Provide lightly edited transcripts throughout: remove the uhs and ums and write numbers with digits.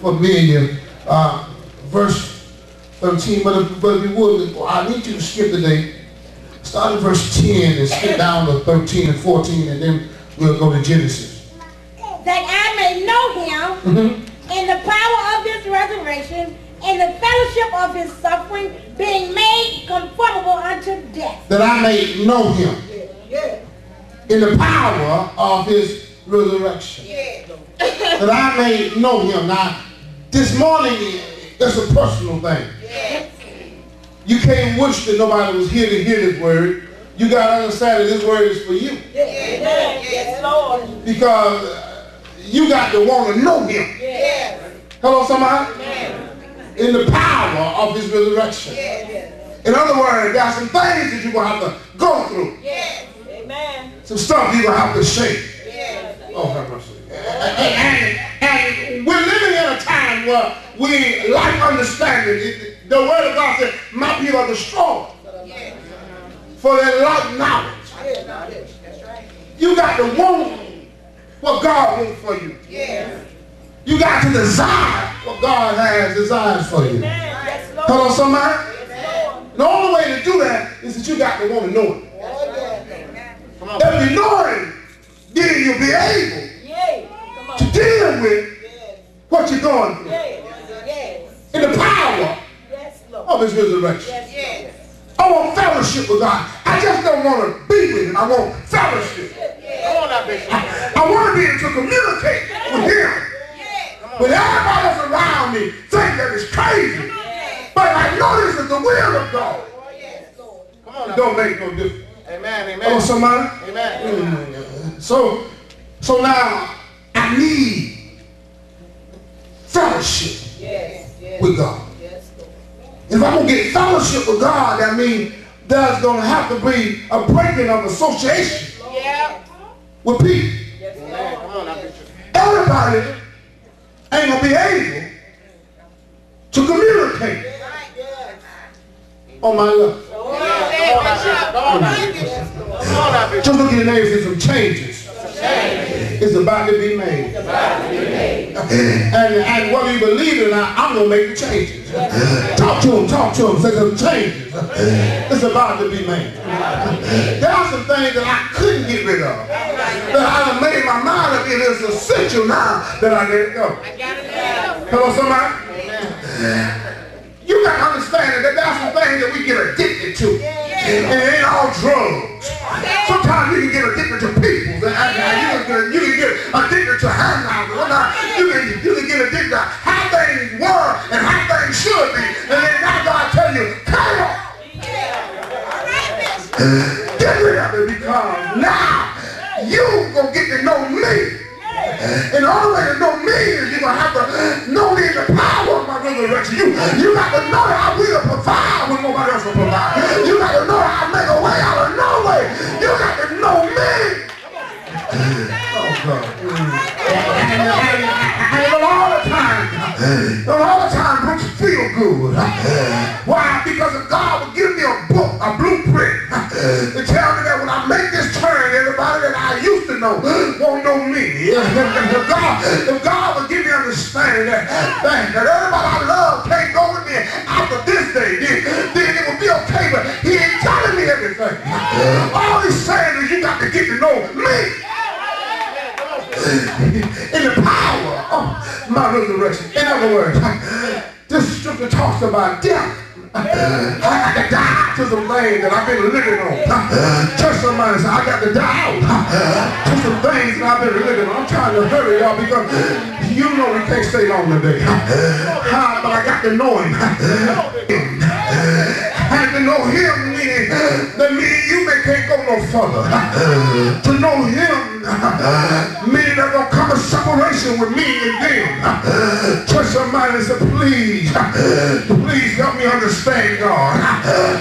familiar. Verse 13, but if you would, I need you to skip today. Start at verse 10 and skip down to 13 and 14, and then we'll go to Genesis. That I may know him in the power of his resurrection, in the fellowship of his suffering, being made conformable unto death. That I may know him in the power of his resurrection. That I may know him. Now, this morning, it's a personal thing. You can't wish that nobody was here to hear this word. You got to understand that this word is for you. Yes, Lord. Because you got to want to know him. Hello, somebody? In the power of his resurrection. In other words, there are some things that you're going to have to go through. Some stuff you're going to have to shake. Oh, have mercy. And we're living in a time where we lack understanding. The word of God said, my people are destroyed for their lack knowledge. You got to want what God wants for you. You got to desire what God has desires for you. Hello, somebody? The only way to do that is that you got to want to know it. If you know it, then you'll be able to deal with what you're going through. In the power of his resurrection. I want fellowship with God. I just don't want to be with him. I want fellowship. I want to be able to communicate with him. When everybody else around me think that it's crazy. But I know this is the will of God. It don't make no difference. Amen. Oh, somebody? Amen. So now I need fellowship with God. If I'm going to get fellowship with God, that means there's going to have to be a breaking of association with people. Everybody ain't going to be able to communicate on my level. Just look at your neighbors and some changes. It's about to be made. And whether you believe it or not, I'm going to make the changes. Talk to them, say some changes. It's about to be made. There are some things that I couldn't get rid of. That I done made my mind up in. It's essential now that I let it go. Hello, somebody? You got to understand that there are some things that we get addicted to. And it ain't all drugs. Sometimes you can get addicted to people. You can get addicted to hangouts. You can get addicted to how things were and how things should be. And then now God tell you, come on. Get rid of it because now you going to get to know me. And the only way to know me is you're going to have to know me in the power of my resurrection. You got to know that I will provide when nobody else will provide. You got to know that I make a way out of no way. You got to know me. Oh, God. And all the time, Brooks feel good. Why? Because if God would give me a book, a blueprint, to tell me that when I make this turn, everybody that I used to know won't know me. If God would give me understanding that everybody I love can't go with me after this day, then it would be okay, but he ain't telling me everything. All he's saying is you got to get to know me. In the power of my resurrection. In other words, this scripture talks about death. I got to die to some things that I've been living on. Touch somebody and say, I got to die out to some things that I've been living on. I'm trying to hurry y'all because you know we can't stay long today. But I got to know him. And to know him meaning that me and you can't go no further. To know him meaning there's going to come a separation with me and them. Touch somebody and say, please help me understand God.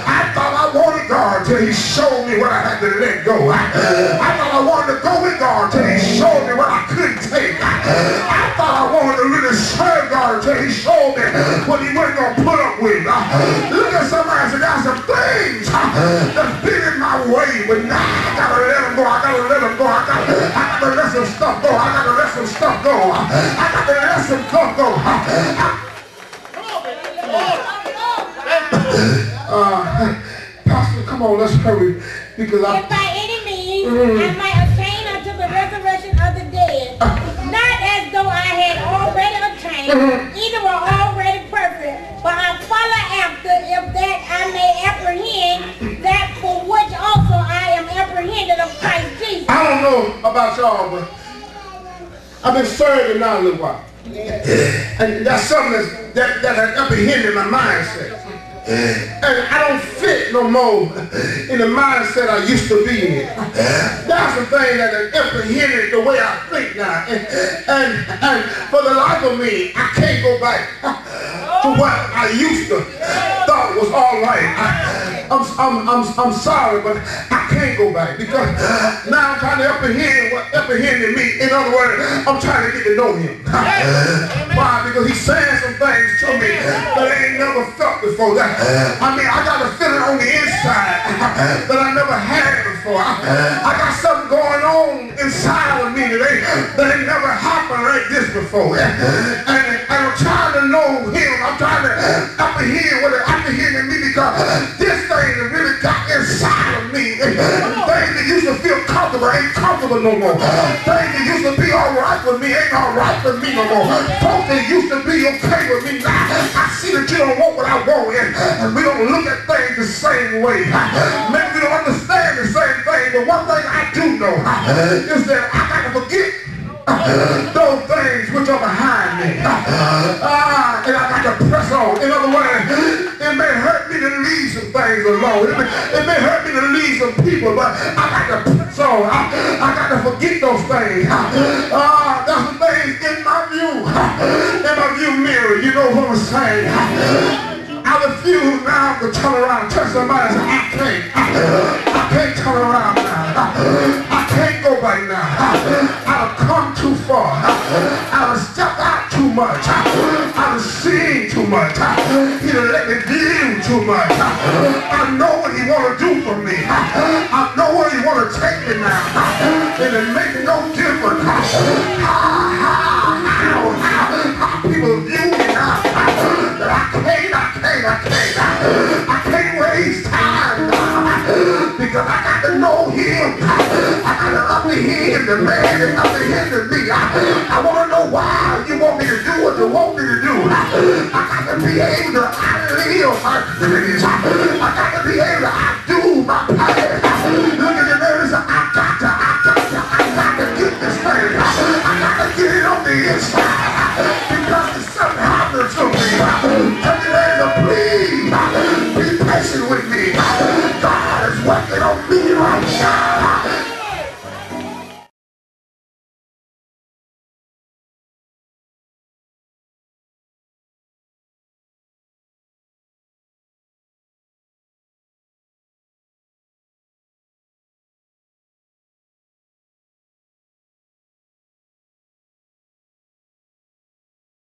I thought I wanted God till he showed me what I had to let go. I thought I wanted to go with God till he showed me what I couldn't take. I thought I wanted to really serve God till he showed me what he wasn't going to put up with. Look at somebody and say, there's some things that's been in my way, but now I got to let them go. I got to let them go. I got to let some stuff go. I got to let some stuff go. I got to let some stuff go. Pastor, come on, let's hurry. Because if by any means I might attain unto the resurrection of the dead, not as though I had already attained, either were already perfect, but I follow after, if that I may apprehend that for which also I am apprehended of Christ Jesus. I don't know about y'all, but I've been serving now a little while. And that's something that has apprehended my mindset. And I don't fit no more in the mindset I used to be in. That's the thing that has apprehended the way I think now. And for the life of me, I can't go back to what I used to thought was all right. I'm sorry, but I can't go back because now I'm trying to apprehend what apprehended me. In other words, I'm trying to get to know him. Why? Because he's saying some things to me that I ain't never felt before. I mean, I got a feeling on the inside that I never had before. I got something going on inside of me that ain't never happened like this before. And I'm trying to know him. I'm trying to apprehend what it apprehended me because this thing that really got inside of me. Things that used to feel comfortable ain't comfortable no more. Things that used to be all right with me ain't all right with me no more. Folks that used to be okay with me now, I see that you don't want what I want, and we don't look at things the same way. Maybe we don't understand the same thing, but one thing I do know is that I got to forget those things which are behind me. And I got to press on. In other words, it may hurt me to leave some things alone. It may hurt me to leave some people, but I got to press on. I got to forget those things. That's the things in my view mirror. You know what I'm saying? I refuse now to turn around and touch somebody and say, I can't turn around now. I can't go back now. I've come too far. I've stepped out too much. I've seen too much. He done let me view too much. I know what he want to do for me. I know where he want to take me now. And it makes no difference how people view me now. I can't waste time because I got to know him. I got to apprehend the man that apprehended me. I want to know why you want me to do what you want me to do. I got to be able to outlive my feelings. I got